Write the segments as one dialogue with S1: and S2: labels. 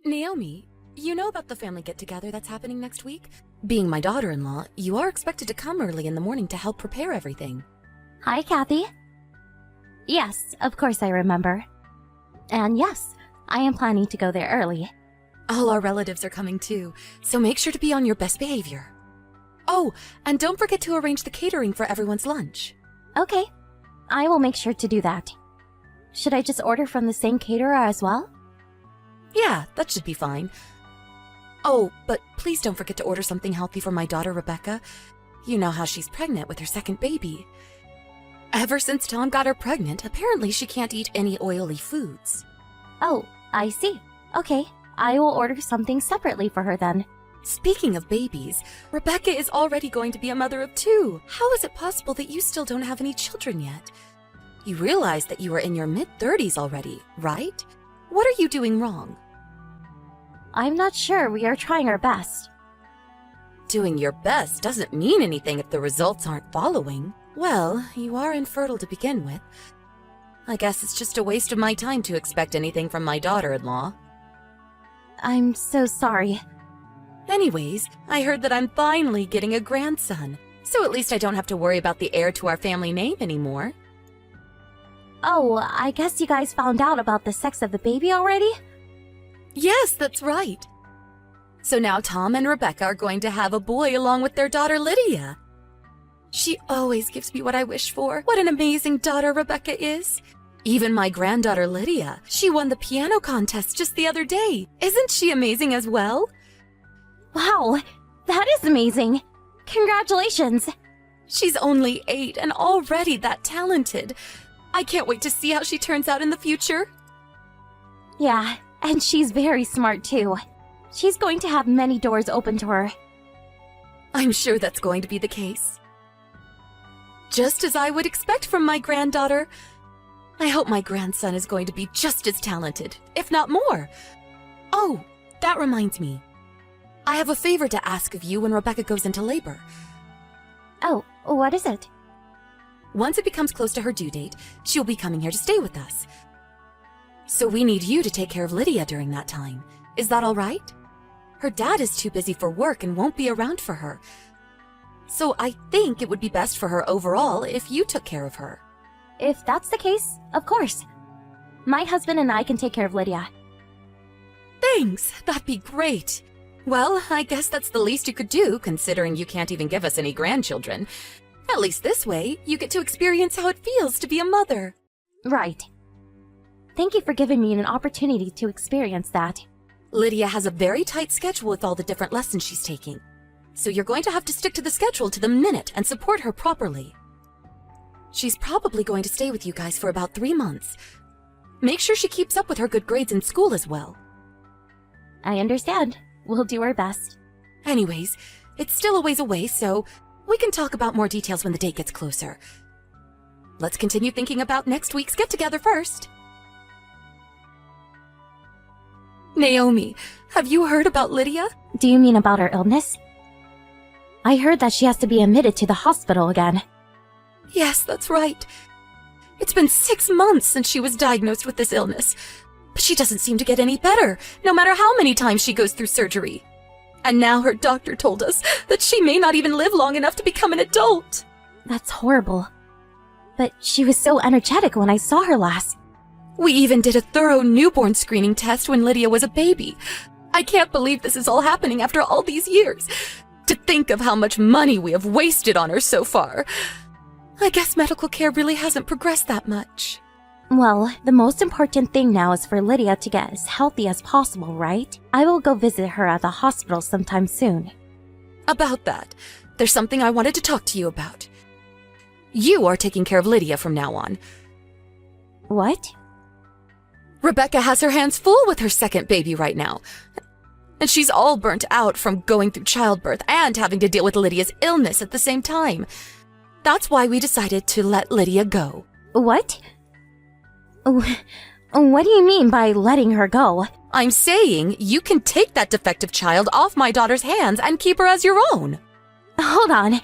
S1: Naomi, you know about the family get-together that's happening next week? Being my daughter-in-law, you are expected to come early in the morning to help prepare everything.
S2: Hi, Kathy. Yes, of course I remember. And yes, I am planning to go there early.
S1: All our relatives are coming too, so make sure to be on your best behavior. Oh, and don't forget to arrange the catering for everyone's lunch.
S2: Okay, I will make sure to do that. Should I just order from the same caterer as well?
S1: Yeah, that should be fine. Oh, but please don't forget to order something healthy for my daughter, Rebecca. You know how she's pregnant with her second baby. Ever since Tom got her pregnant, apparently she can't eat any oily foods.
S2: Oh, I see. Okay, I will order something separately for her then.
S1: Speaking of babies, Rebecca is already going to be a mother of 2. How is it possible that you still don't have any children yet? You realize that you are in your mid-30s already, right? What are you doing wrong?
S2: I'm not sure. We are trying our best.
S1: Doing your best doesn't mean anything if the results aren't following. Well, you are infertile to begin with. I guess it's just a waste of my time to expect anything from my daughter-in-law.
S2: I'm so sorry.
S1: Anyways, I heard that I'm finally getting a grandson, so at least I don't have to worry about the heir to our family name anymore.
S2: Oh, I guess you guys found out about the sex of the baby already?
S1: Yes, that's right. So now Tom and Rebecca are going to have a boy along with their daughter Lydia. She always gives me what I wish for. What an amazing daughter Rebecca is. Even my granddaughter Lydia, she won the piano contest just the other day. Isn't she amazing as well?
S2: Wow, that is amazing. Congratulations.
S1: She's only 8 and already that talented. I can't wait to see how she turns out in the future.
S2: Yeah, and she's very smart too. She's going to have many doors open to her.
S1: I'm sure that's going to be the case. Just as I would expect from my granddaughter. I hope my grandson is going to be just as talented, if not more. Oh, that reminds me. I have a favor to ask of you when Rebecca goes into labor.
S2: Oh, what is it?
S1: Once it becomes close to her due date, she'll be coming here to stay with us. So we need you to take care of Lydia during that time. Is that all right? Her dad is too busy for work and won't be around for her. So I think it would be best for her overall if you took care of her.
S2: If that's the case, of course. My husband and I can take care of Lydia.
S1: Thanks, that'd be great. Well, I guess that's the least you could do, considering you can't even give us any grandchildren. At least this way, you get to experience how it feels to be a mother.
S2: Right. Thank you for giving me an opportunity to experience that.
S1: Lydia has a very tight schedule with all the different lessons she's taking. So you're going to have to stick to the schedule to the minute and support her properly. She's probably going to stay with you guys for about 3 months. Make sure she keeps up with her good grades in school as well.
S2: I understand. We'll do our best.
S1: Anyways, it's still a ways away, so we can talk about more details when the date gets closer. Let's continue thinking about next week's get-together first. Naomi, have you heard about Lydia?
S2: Do you mean about her illness? I heard that she has to be admitted to the hospital again.
S1: Yes, that's right. It's been 6 months since she was diagnosed with this illness, but she doesn't seem to get any better, no matter how many times she goes through surgery. And now her doctor told us that she may not even live long enough to become an adult.
S2: That's horrible. But she was so energetic when I saw her last.
S1: We even did a thorough newborn screening test when Lydia was a baby. I can't believe this is all happening after all these years. To think of how much money we have wasted on her so far. I guess medical care really hasn't progressed that much.
S2: Well, the most important thing now is for Lydia to get as healthy as possible, right? I will go visit her at the hospital sometime soon.
S1: About that, there's something I wanted to talk to you about. You are taking care of Lydia from now on.
S2: What?
S1: Rebecca has her hands full with her second baby right now. And she's all burnt out from going through childbirth and having to deal with Lydia's illness at the same time. That's why we decided to let Lydia go.
S2: What? What do you mean by letting her go?
S1: I'm saying you can take that defective child off my daughter's hands and keep her as your own.
S2: Hold on.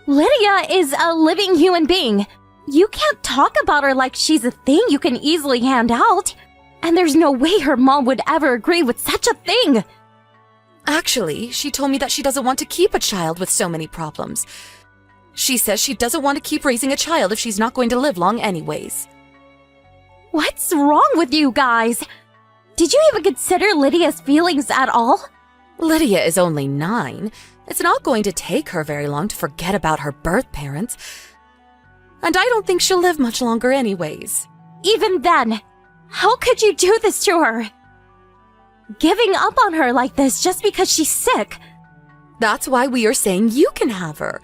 S2: Lydia is a living human being. You can't talk about her like she's a thing you can easily hand out. And there's no way her mom would ever agree with such a thing!
S1: Actually, she told me that she doesn't want to keep a child with so many problems. She says she doesn't want to keep raising a child if she's not going to live long anyways.
S2: What's wrong with you guys? Did you even consider Lydia's feelings at all?
S1: Lydia is only 9. It's not going to take her very long to forget about her birth parents. And I don't think she'll live much longer anyways.
S2: Even then, how could you do this to her? Giving up on her like this just because she's sick.
S1: That's why we are saying you can have her.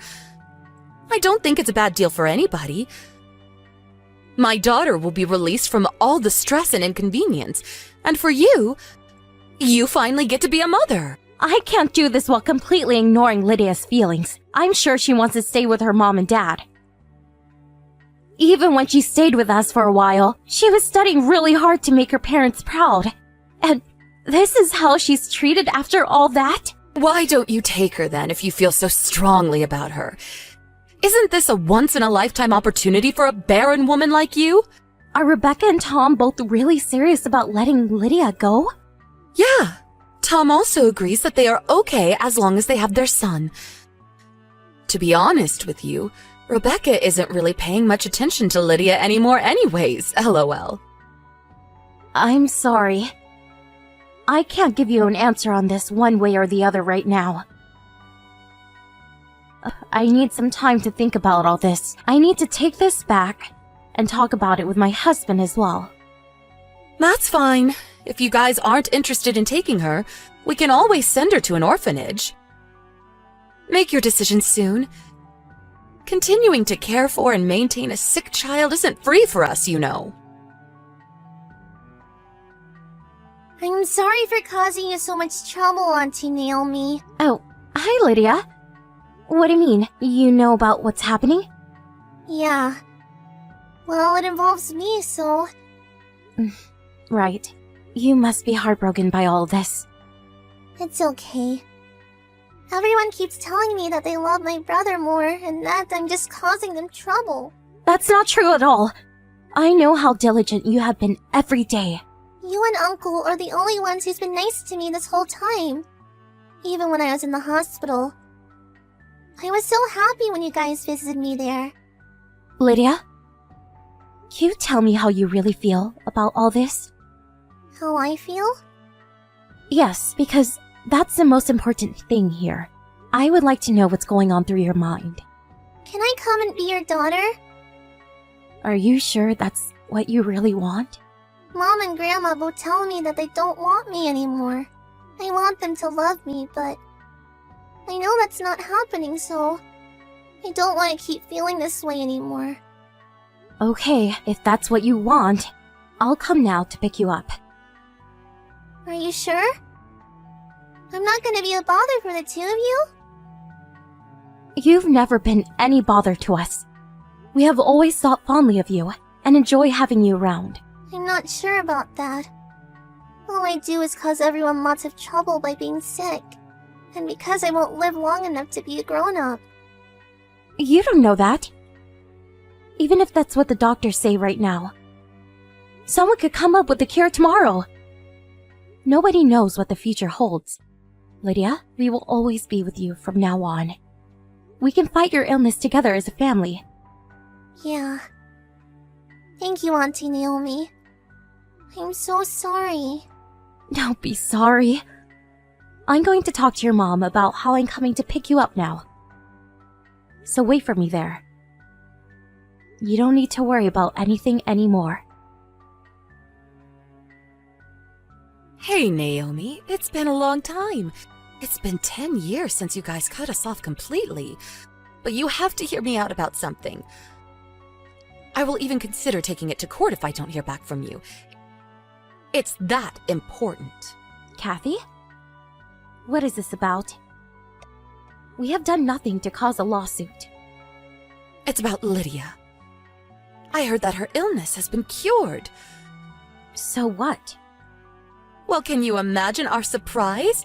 S1: I don't think it's a bad deal for anybody. My daughter will be released from all the stress and inconvenience. And for you, you finally get to be a mother.
S2: I can't do this while completely ignoring Lydia's feelings. I'm sure she wants to stay with her mom and dad. Even when she stayed with us for a while, she was studying really hard to make her parents proud. And this is how she's treated after all that?
S1: Why don't you take her then if you feel so strongly about her? Isn't this a once-in-a-lifetime opportunity for a barren woman like you?
S2: Are Rebecca and Tom both really serious about letting Lydia go?
S1: Yeah. Tom also agrees that they are okay as long as they have their son. To be honest with you, Rebecca isn't really paying much attention to Lydia anymore anyways, LOL.
S2: I'm sorry. I can't give you an answer on this one way or the other right now. I need some time to think about all this. I need to take this back and talk about it with my husband as well.
S1: That's fine. If you guys aren't interested in taking her, we can always send her to an orphanage. Make your decision soon. Continuing to care for and maintain a sick child isn't free for us, you know.
S3: I'm sorry for causing you so much trouble, Auntie Naomi.
S2: Oh, hi Lydia. What do you mean? You know about what's happening?
S3: Yeah. Well, it involves me, so...
S2: Right. You must be heartbroken by all this.
S3: It's okay. Everyone keeps telling me that they love my brother more and that I'm just causing them trouble.
S2: That's not true at all. I know how diligent you have been every day.
S3: You and Uncle are the only ones who's been nice to me this whole time. Even when I was in the hospital. I was so happy when you guys visited me there.
S2: Lydia? Can you tell me how you really feel about all this?
S3: How I feel?
S2: Yes, because that's the most important thing here. I would like to know what's going on through your mind.
S3: Can I come and be your daughter?
S2: Are you sure that's what you really want?
S3: Mom and Grandma both tell me that they don't want me anymore. I want them to love me, but I know that's not happening, so I don't want to keep feeling this way anymore.
S2: Okay, if that's what you want, I'll come now to pick you up.
S3: Are you sure? I'm not gonna be a bother for the two of you?
S2: You've never been any bother to us. We have always thought fondly of you and enjoy having you around.
S3: I'm not sure about that. All I do is cause everyone lots of trouble by being sick. And because I won't live long enough to be a grown-up.
S2: You don't know that. Even if that's what the doctors say right now. Someone could come up with a cure tomorrow. Nobody knows what the future holds. Lydia, we will always be with you from now on. We can fight your illness together as a family.
S3: Yeah. Thank you, Auntie Naomi. I'm so sorry.
S2: Don't be sorry. I'm going to talk to your mom about how I'm coming to pick you up now. So wait for me there. You don't need to worry about anything anymore.
S1: Hey, Naomi, it's been a long time. It's been 10 years since you guys cut us off completely. But you have to hear me out about something. I will even consider taking it to court if I don't hear back from you. It's that important.
S2: Kathy? What is this about? We have done nothing to cause a lawsuit.
S1: It's about Lydia. I heard that her illness has been cured.
S2: So what?
S1: Well, can you imagine our surprise?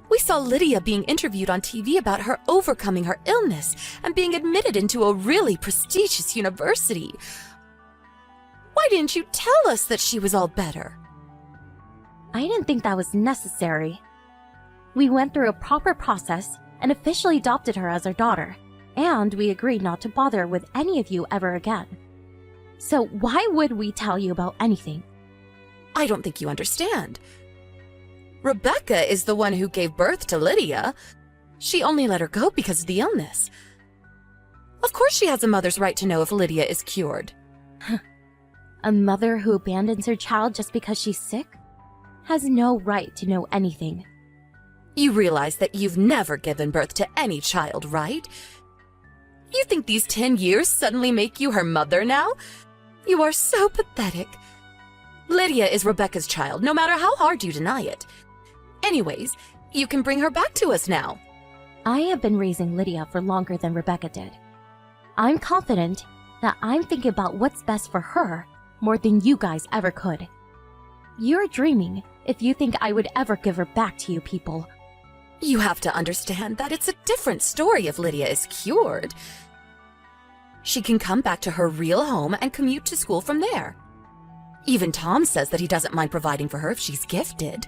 S1: We saw Lydia being interviewed on TV about her overcoming her illness and being admitted into a really prestigious university. Why didn't you tell us that she was all better?
S2: I didn't think that was necessary. We went through a proper process and officially adopted her as our daughter, and we agreed not to bother with any of you ever again. So why would we tell you about anything?
S1: I don't think you understand. Rebecca is the one who gave birth to Lydia. She only let her go because of the illness. Of course she has a mother's right to know if Lydia is cured.
S2: A mother who abandons her child just because she's sick has no right to know anything.
S1: You realize that you've never given birth to any child, right? You think these 10 years suddenly make you her mother now? You are so pathetic. Lydia is Rebecca's child, no matter how hard you deny it. Anyways, you can bring her back to us now.
S2: I have been raising Lydia for longer than Rebecca did. I'm confident that I'm thinking about what's best for her more than you guys ever could. You're dreaming if you think I would ever give her back to you people.
S1: You have to understand that it's a different story if Lydia is cured. She can come back to her real home and commute to school from there. Even Tom says that he doesn't mind providing for her if she's gifted.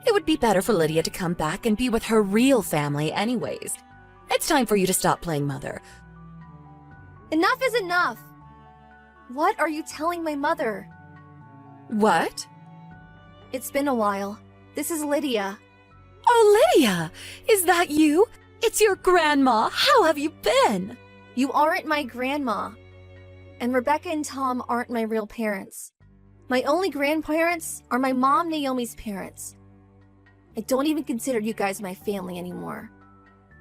S1: It would be better for Lydia to come back and be with her real family anyways. It's time for you to stop playing mother.
S4: Enough is enough! What are you telling my mother?
S1: What?
S4: It's been a while. This is Lydia.
S1: Oh, Lydia! Is that you? It's your grandma. How have you been?
S4: You aren't my grandma. And Rebecca and Tom aren't my real parents. My only grandparents are my mom Naomi's parents. I don't even consider you guys my family anymore.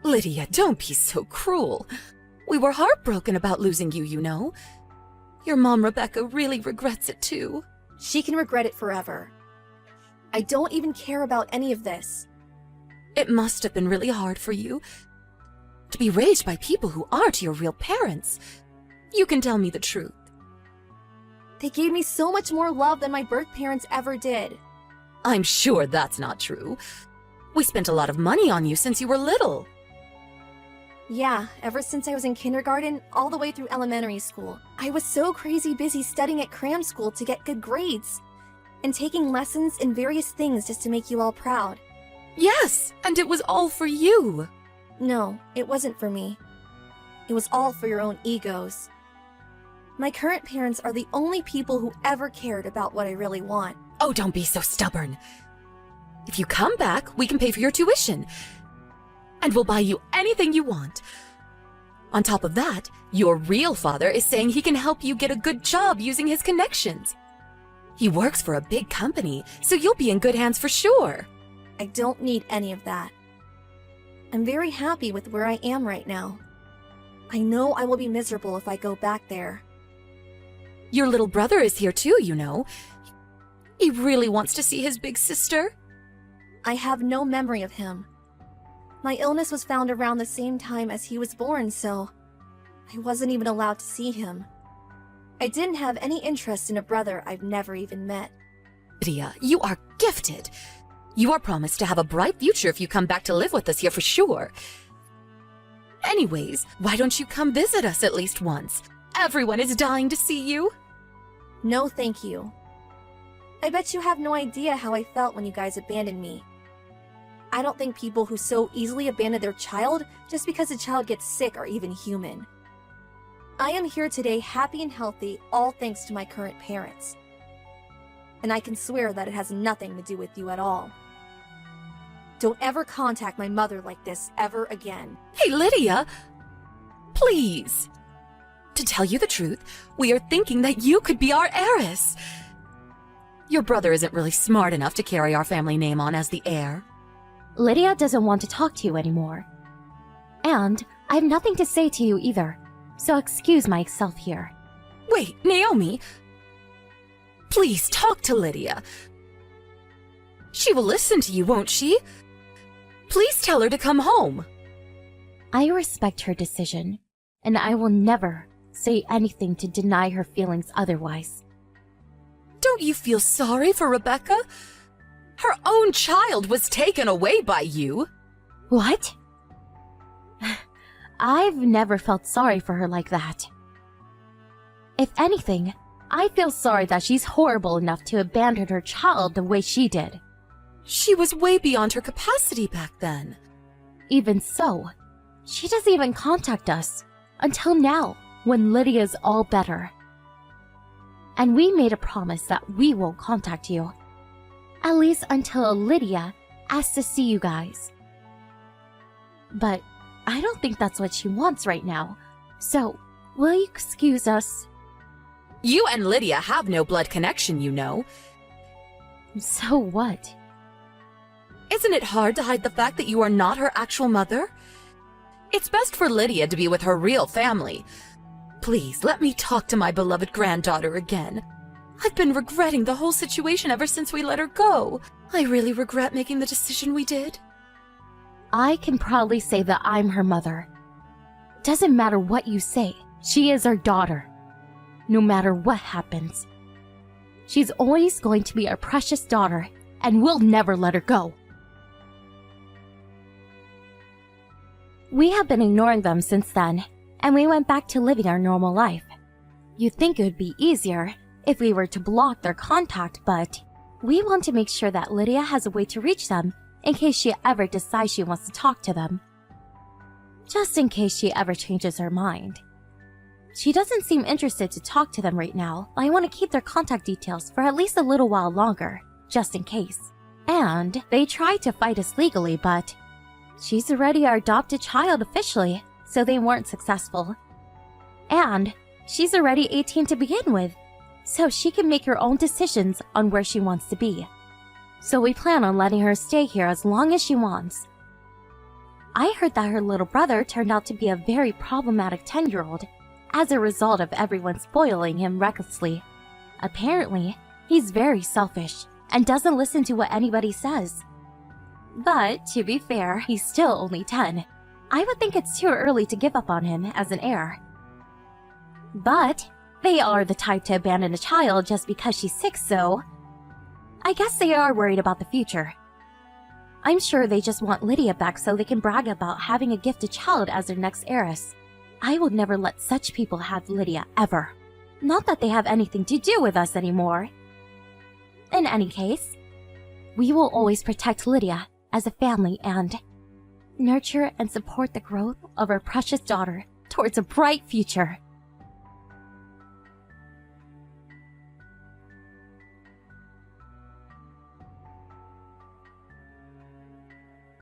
S1: Lydia, don't be so cruel. We were heartbroken about losing you, you know. Your mom, Rebecca, really regrets it too.
S4: She can regret it forever. I don't even care about any of this.
S1: It must have been really hard for you to be raised by people who aren't your real parents. You can tell me the truth.
S4: They gave me so much more love than my birth parents ever did.
S1: I'm sure that's not true. We spent a lot of money on you since you were little.
S4: Yeah, ever since I was in kindergarten, all the way through elementary school. I was so crazy busy studying at cram school to get good grades, and taking lessons in various things just to make you all proud.
S1: Yes, and it was all for you.
S4: No, it wasn't for me. It was all for your own egos. My current parents are the only people who ever cared about what I really want.
S1: Oh, don't be so stubborn. If you come back, we can pay for your tuition. And we'll buy you anything you want. On top of that, your real father is saying he can help you get a good job using his connections. He works for a big company, so you'll be in good hands for sure.
S4: I don't need any of that. I'm very happy with where I am right now. I know I will be miserable if I go back there.
S1: Your little brother is here too, you know. He really wants to see his big sister.
S4: I have no memory of him. My illness was found around the same time as he was born, so I wasn't even allowed to see him. I didn't have any interest in a brother I've never even met.
S1: Lydia, you are gifted. You are promised to have a bright future if you come back to live with us here for sure. Anyways, why don't you come visit us at least once? Everyone is dying to see you.
S4: No, thank you. I bet you have no idea how I felt when you guys abandoned me. I don't think people who so easily abandon their child just because a child gets sick are even human. I am here today happy and healthy, all thanks to my current parents. And I can swear that it has nothing to do with you at all. Don't ever contact my mother like this ever again.
S1: Hey, Lydia! Please! To tell you the truth, we are thinking that you could be our heiress. Your brother isn't really smart enough to carry our family name on as the heir.
S2: Lydia doesn't want to talk to you anymore. And I have nothing to say to you either, so excuse myself here.
S1: Wait, Naomi! Please talk to Lydia. She will listen to you, won't she? Please tell her to come home.
S2: I respect her decision, and I will never say anything to deny her feelings otherwise.
S1: Don't you feel sorry for Rebecca? Her own child was taken away by you.
S2: What? I've never felt sorry for her like that. If anything, I feel sorry that she's horrible enough to abandon her child the way she did.
S1: She was way beyond her capacity back then.
S2: Even so, she doesn't even contact us until now, when Lydia's all better. And we made a promise that we won't contact you. At least until Lydia asks to see you guys. But I don't think that's what she wants right now. So, will you excuse us?
S1: You and Lydia have no blood connection, you know.
S2: So what?
S1: Isn't it hard to hide the fact that you are not her actual mother? It's best for Lydia to be with her real family. Please, let me talk to my beloved granddaughter again. I've been regretting the whole situation ever since we let her go. I really regret making the decision we did.
S2: I can proudly say that I'm her mother. Doesn't matter what you say, she is our daughter. No matter what happens. She's always going to be our precious daughter, and we'll never let her go. We have been ignoring them since then, and we went back to living our normal life. You'd think it would be easier if we were to block their contact, but we want to make sure that Lydia has a way to reach them in case she ever decides she wants to talk to them. Just in case she ever changes her mind. She doesn't seem interested to talk to them right now, but I want to keep their contact details for at least a little while longer, just in case. And they tried to fight us legally, but she's already our adopted child officially, so they weren't successful. And she's already 18 to begin with, so she can make her own decisions on where she wants to be. So we plan on letting her stay here as long as she wants. I heard that her little brother turned out to be a very problematic 10-year-old, as a result of everyone spoiling him recklessly. Apparently, he's very selfish and doesn't listen to what anybody says. But, to be fair, he's still only 10. I would think it's too early to give up on him as an heir. But, they are the type to abandon a child just because she's sick, so I guess they are worried about the future. I'm sure they just want Lydia back so they can brag about having a gifted child as their next heiress. I will never let such people have Lydia ever. Not that they have anything to do with us anymore. In any case, we will always protect Lydia as a family and nurture and support the growth of our precious daughter towards a bright future.